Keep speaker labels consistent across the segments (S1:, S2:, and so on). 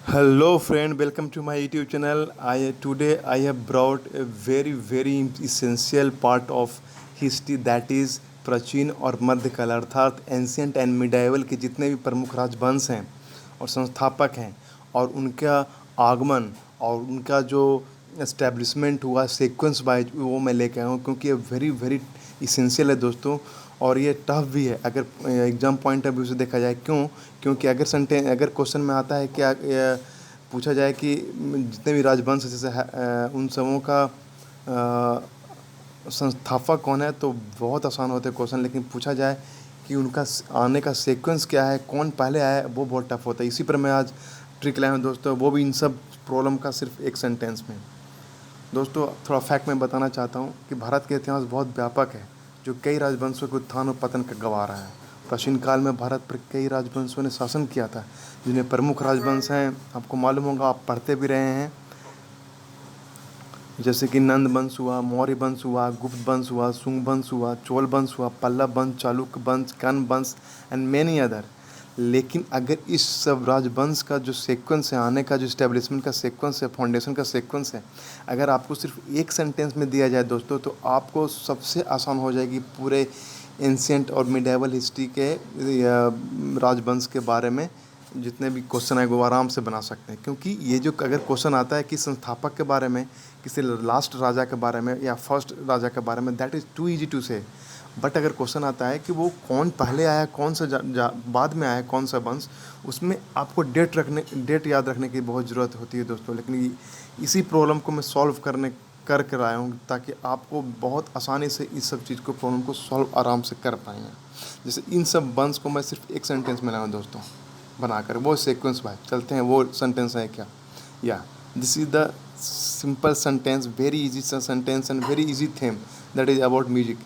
S1: Hello friend, welcome to my YouTube channel. Today I have brought a very essential part of history, that is प्राचीन और मध्यकाल अर्थात ancient and medieval के जितने भी प्रमुख राजवंश हैं और संस्थापक हैं और उनका आगमन और उनका जो एस्टेब्लिशमेंट हुआ सीक्वेंस वाइज, वो मैं लेके आया हूँ क्योंकि ये वेरी इसेंशियल है दोस्तों। और ये टफ भी है अगर एग्ज़ाम पॉइंट ऑफ व्यू से देखा जाए। क्यों? क्योंकि अगर क्वेश्चन में आता है क्या पूछा जाए कि जितने भी राजवंश हैं, जैसे उन सबों का संस्थापक कौन है, तो बहुत आसान होते हैं क्वेश्चन। लेकिन पूछा जाए कि उनका आने का सीक्वेंस क्या है, कौन पहले आया है, वो बहुत टफ होता है। इसी पर मैं आज ट्रिक लाया हूँ दोस्तों, वो भी इन सब प्रॉब्लम का सिर्फ एक सेंटेंस में। दोस्तों थोड़ा फैक्ट मैं बताना चाहता हूँ कि भारत का इतिहास बहुत व्यापक है, जो कई राजवंशों के उत्थान और पतन का गवाह रहा है। प्राचीन काल में भारत पर कई राजवंशों ने शासन किया था, जिन्हें प्रमुख राजवंश हैं, आपको मालूम होगा, आप पढ़ते भी रहे हैं, जैसे कि नंद वंश हुआ, मौर्य वंश हुआ, गुप्त वंश हुआ, शुंग वंश हुआ, चोल वंश हुआ, पल्लव वंश, चालुक्य वंश, कर्ण वंश एंड मैनी अदर। लेकिन अगर इस सब राजवंश का जो सीक्वेंस है, आने का जो इस्टेब्लिशमेंट का सीक्वेंस है, फाउंडेशन का सीक्वेंस है, अगर आपको सिर्फ एक सेंटेंस में दिया जाए दोस्तों, तो आपको सबसे आसान हो जाएगी पूरे एंशियंट और मिडाइवल हिस्ट्री के राजवंश के बारे में जितने भी क्वेश्चन है वो आराम से बना सकते हैं। क्योंकि ये जो अगर क्वेश्चन आता है कि संस्थापक के बारे में, किसी लास्ट राजा के बारे में या फर्स्ट राजा के बारे में, that is too easy to say. But अगर क्वेश्चन आता है कि वो कौन पहले आया, कौन सा बाद में आया, कौन सा वंश, उसमें आपको डेट याद रखने की बहुत ज़रूरत होती है दोस्तों। लेकिन इसी प्रॉब्लम को मैं सॉल्व कर कर आया हूँ, ताकि आपको बहुत आसानी से इस सब चीज़ को प्रॉब्लम को सॉल्व आराम से कर पाएंगे। जैसे इन सब वंश को मैं सिर्फ एक सेंटेंस में लाऊँ दोस्तों बनाकर, वो सीक्वेंस भाई चलते हैं, वो सेंटेंस है क्या? या this is the simple sentence, very easy sentence and very easy theme, that is about music.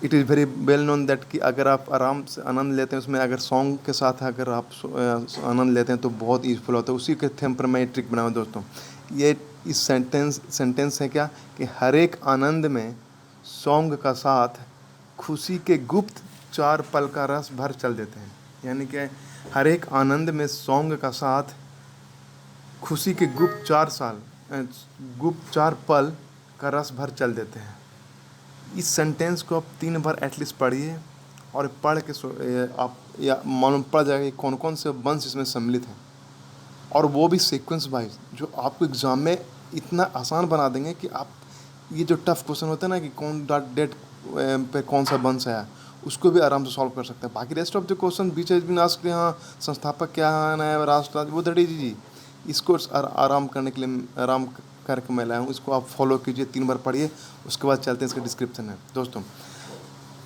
S1: It is very well known that कि अगर आप आराम से आनंद लेते हैं उसमें, अगर सॉन्ग के साथ अगर आप आनंद लेते हैं तो बहुत यूजफुल होता है। उसी के थीम पर मैं ट्रिक बनाऊँ दोस्तों। ये इस सेंटेंस है क्या कि हर एक आनंद में सॉन्ग का साथ खुशी के गुप्त 4 पल का रस भर चल देते हैं। यानी कि हर एक आनंद में सॉन्ग का साथ खुशी के गुप्त 4 पल का रस भर चल देते हैं। इस सेंटेंस को आप 3 बार एटलीस्ट पढ़िए, और पढ़ के आप या मालूम पड़ जाएगा कि कौन कौन से वंश इसमें सम्मिलित हैं, और वो भी सीक्वेंस वाइज, जो आपको एग्ज़ाम में इतना आसान बना देंगे कि आप ये जो टफ क्वेश्चन होता है ना कि कौन डेट पे कौन सा वंश आया, उसको भी आराम से सॉल्व कर सकते हैं। बाकी rest of the question which has been asked, हाँ संस्थापक क्या है, राष्ट्र, वो दट जी, इसको आराम करने के लिए आराम करके मैं लाया हूँ। इसको आप फॉलो कीजिए, 3 बार पढ़िए, उसके बाद चलते हैं इसका डिस्क्रिप्शन है दोस्तों।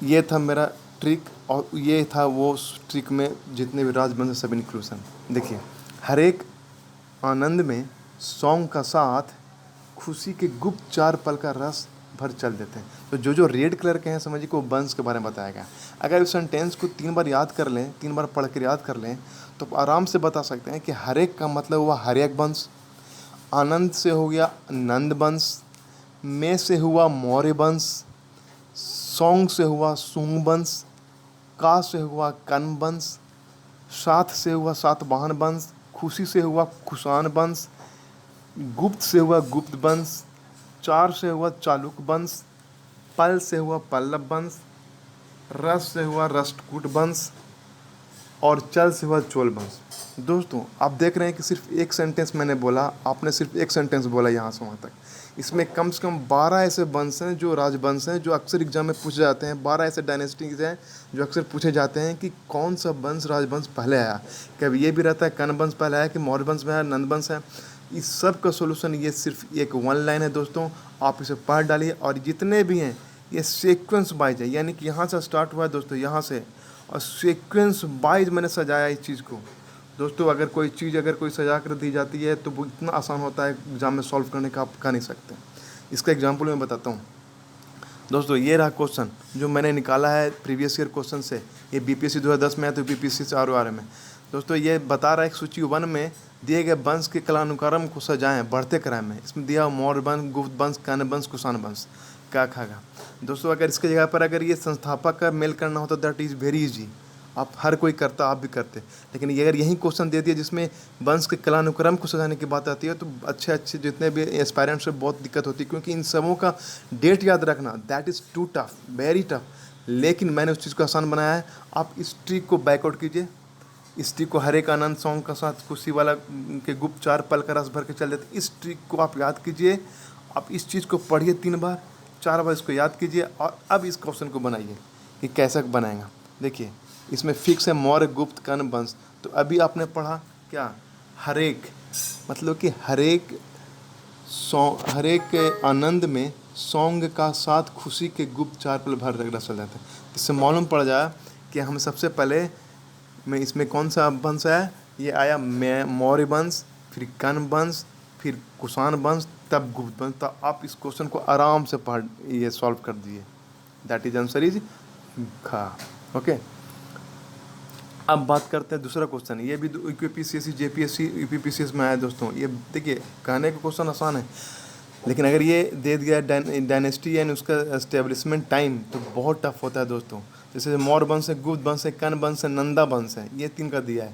S1: ये था मेरा ट्रिक, और ये था वो ट्रिक में जितने भी राजवंश सब इंक्लूसन। देखिए, हर एक आनंद में सॉन्ग का साथ खुशी के गुप्त 4 पल का रस भर चल देते हैं। तो जो जो रेड कलर के हैं, समझिए को वंश के बारे में बताया गया। अगर इस सेंटेंस को 3 बार याद कर लें, 3 बार पढ़ कर याद कर लें, तो आराम से बता सकते हैं कि हर एक का मतलब हुआ हर एक वंश, आनंद से हो गया नंद वंश, में से हुआ मौर्य वंश, सॉन्ग से हुआ शुंग वंश, का से हुआ कर्ण वंश, सात से हुआ सातवाहन वंश, खुशी से हुआ कुषाण वंश, गुप्त से हुआ गुप्त वंश, 4 से हुआ चालुक्य वंश, पल से हुआ पल्लव वंश, रस से हुआ राष्ट्रकूट वंश, और चल से हुआ चोल वंश। दोस्तों आप देख रहे हैं कि सिर्फ एक सेंटेंस मैंने बोला, आपने सिर्फ एक सेंटेंस बोला यहाँ से वहाँ तक। इसमें कम से कम 12 ऐसे वंश हैं, जो राजवंश हैं, जो अक्सर एग्जाम में पूछे जाते हैं। 12 ऐसे डायनेस्टीज हैं जो अक्सर पूछे जाते हैं कि कौन सा वंश राजवंश पहले आया। कभी ये भी रहता है कर्ण वंश पहले आया कि मौर्य वंश में आया, नंद वंश है। इस सब का सोल्यूशन ये सिर्फ एक 1 लाइन है दोस्तों, आप इसे पढ़ डालिए। और जितने भी हैं ये सीक्वेंस वाइज है, यानी कि यहाँ से स्टार्ट हुआ है दोस्तों, यहाँ से, और सीक्वेंस वाइज मैंने सजाया इस चीज़ को दोस्तों। अगर कोई चीज़ अगर कोई सजा कर दी जाती है तो वो इतना आसान होता है एग्ज़ाम में सॉल्व करने का, आप कह नहीं सकते। इसका एग्जांपल मैं बताता हूँ दोस्तों। ये रहा क्वेश्चन जो मैंने निकाला है प्रीवियस ईयर क्वेश्चन से। ये बीपीएससी 2010 में है, तो बीपीएससी से आर में दोस्तों। ये बता रहा है कि सूची 1 में दिए गए वंश के कालानुक्रम को सजाएं बढ़ते क्रम में। इसमें दिया मौर्य वंश, गुप्त वंश, कर्ण वंश, कुषाण वंश, क्या खागा दोस्तों। अगर इसके जगह पर अगर ये संस्थापक का मेल करना हो तो दैट इज़ वेरी इजी। आप हर कोई करता, आप भी करते। लेकिन ये अगर यही क्वेश्चन दे दिया जिसमें वंश के कालानुक्रम को सजाने की बात आती है, तो अच्छे अच्छे जितने भी एस्पायरेंट्स हैं बहुत दिक्कत होती है, क्योंकि इन सबों का डेट याद रखना that is too tough, very tough. लेकिन मैंने उस चीज़ को आसान बनाया है। आप इस ट्रिक को बैकआउट कीजिए, इस ट्रिक को हर एक आनंद सॉन्ग का साथ खुशी वाला के गुप्त 4 पल का रस भर के चल देते, इस ट्रिक को आप याद कीजिए। आप इस चीज़ को पढ़िए 3 बार 4 बार, इसको याद कीजिए और अब इस क्वेश्चन को बनाइए कि कैसे बनाएगा। देखिए इसमें फिक्स है मौर्य गुप्त कर्ण वंश। तो अभी आपने पढ़ा क्या, हरेक मतलब कि हरेक आनंद में सॉन्ग का साथ खुशी के गुप्त 4 पल भर रस चल जाते हैं। इससे मालूम पड़ जाए कि हम सबसे पहले में इसमें कौन सा वंश है, ये आया मौर्य वंश, फिर कर्ण वंश, फिर कुषाण वंश, तब गुप्त वंश। तो आप इस क्वेश्चन को आराम से पढ़ ये सॉल्व कर दीजिए। दैट इज आंसर इज खा। ओके, अब बात करते हैं दूसरा क्वेश्चन। ये भी यूपीपीसीएससी जेपीएससी यूपीपीसीएस में आया दोस्तों। ये देखिए कहने का क्वेश्चन आसान है, लेकिन अगर ये दे दिया डायनेस्टी एंड उसका एस्टेब्लिशमेंट टाइम तो बहुत टफ होता है दोस्तों। जैसे मौर्य वंश है, गुप्त वंश है, कर्ण वंश है, नंदा वंश है, ये 3 का दिया है।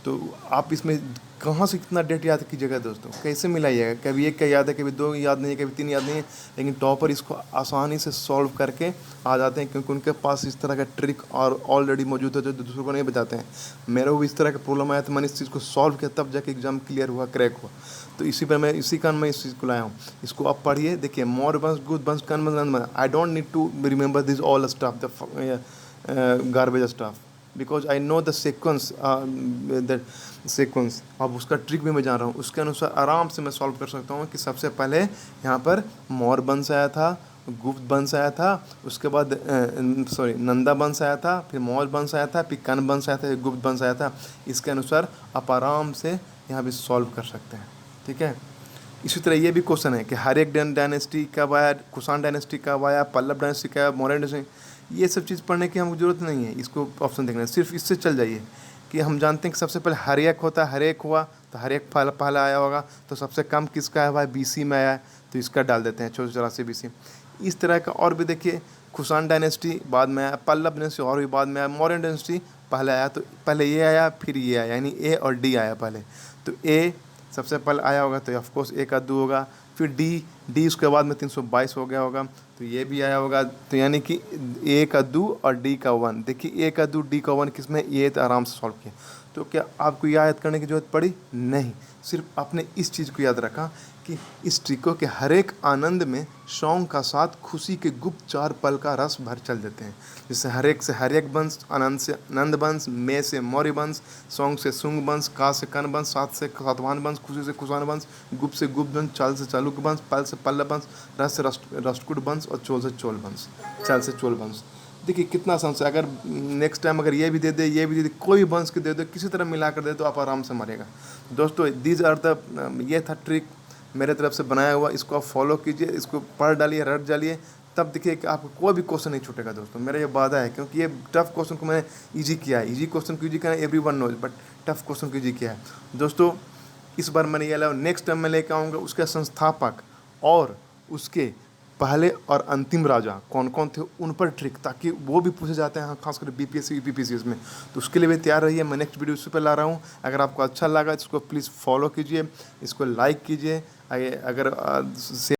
S1: तो आप इसमें कहाँ से कितना डेट याद कीजिएगा दोस्तों, कैसे मिलाइएगा? कभी 1 का याद है, कभी 2 याद नहीं है, कभी 3 याद नहीं है। लेकिन टॉपर इसको आसानी से सॉल्व करके आ जाते हैं, क्योंकि उनके पास इस तरह का ट्रिक और ऑलरेडी मौजूद है जो दूसरों को नहीं बताते हैं। मेरे को भी इस तरह का प्रॉब्लम आया, तो मैंने इस चीज़ को सॉल्व किया, तब जाके एग्जाम क्लियर हुआ, क्रैक हुआ। तो इसी कारण मैं इस चीज़ को लाया हूँ। इसको आप पढ़िए। देखिए मौर्य वंश, गुप्त वंश, कर्ण वंश, नंद वंश। I don't need to remember this all stuff, the garbage stuff, because I know the sequence, अब उसका ट्रिक भी मैं जान रहा हूँ। उसके अनुसार आराम से मैं सॉल्व कर सकता हूँ कि सबसे पहले यहाँ पर मौर्य वंश आया था, गुप्त वंश आया था, उसके बाद नंदा वंश आया था, फिर मौर्य वंश आया था, फिर कर्ण वंश आया था, फिर गुप्त वंश आया था। इसके अनुसार आप आराम से यहाँ भी सॉल्व कर सकते हैं। ठीक है, इसी तरह ये भी क्वेश्चन है कि हर एक डायनेस्टी कब आया, कुषाण डायनेस्टी कब आया, पल्लव डायनेस्टी कब आया, मौर्य डायनेस्टी। ये सब चीज़ पढ़ने की हमको जरूरत नहीं है, इसको ऑप्शन देखना है, सिर्फ इससे चल जाइए कि हम जानते हैं कि सबसे पहले हर्यक होता है, हरेक हुआ तो हरेक पहला आया होगा। तो सबसे कम किसका है भाई, बीसी में आया है, तो इसका डाल देते हैं 1484 बीसी। इस तरह का और भी देखिए, कुषाण डायनेस्टी बाद में आया, पल्लव डायनेस्टी और भी बाद में आया, मौर्य डायनेस्टी पहले आया। तो पहले ये आया फिर ये आया, यानी ए और डी आया पहले। तो ए सबसे पहले आया होगा तो ऑफकोर्स ए का 2 होगा, फिर डी उसके बाद में 322 हो गया होगा, तो ये भी आया होगा। तो यानी कि ए का 2 और डी का 1। देखिए ए का 2 डी का 1 किसमें, ये तो आराम से सॉल्व किया। तो क्या आपको याद करने की जरूरत पड़ी? नहीं, सिर्फ आपने इस चीज़ को याद रखा कि इस ट्रिको के हर एक आनंद में सॉन्ग का साथ खुशी के गुप्त 4 पल का रस भर चल देते हैं। जैसे हर एक से हरेक वंश, आनंद से नंद वंश, में से मौर्य वंश, सॉन्ग से शुंग वंश, का से कर्ण वंश, सात से सातवाहन वंश, खुशी से कुषाण वंश, गुप्त से गुप्त वंश, चाल से चालुक्य वंश, पल से पल्लव वंश, रस से राष्ट्रकूट वंश और चोल से चोल वंश, चाल से चोल वंश। देखिए कितना आसान से, अगर नेक्स्ट टाइम अगर ये भी दे दे, ये भी दे दे, कोई भी वंश के दे दो, किसी तरह मिला कर दे तो आप आराम से मरेगा। दोस्तों दीज आर द, ये था ट्रिक मेरे तरफ से बनाया हुआ। इसको आप फॉलो कीजिए, इसको पढ़ डालिए, रट डालिए, तब देखिए कि आपको कोई भी क्वेश्चन नहीं छूटेगा दोस्तों। मेरा ये वादा है, क्योंकि ये टफ क्वेश्चन को मैंने ईजी किया है। ईजी क्वेश्चन को ईजी किया है, everyone knows, but tough question को ईजी किया है दोस्तों। इस बार मैंने ये लाया, नेक्स्ट टाइम मैं लेकर आऊँगा उसके संस्थापक और उसके पहले और अंतिम राजा कौन कौन थे, उन पर ट्रिक, ताकि वो भी पूछे जाते हैं खासकर बीपीएससी यूपीपीसीएस में। तो उसके लिए भी तैयार रहिए, मैं नेक्स्ट वीडियो उसी पर ला रहा हूँ। अगर आपको अच्छा लगा इसको प्लीज़ फॉलो कीजिए, इसको लाइक कीजिए, अगर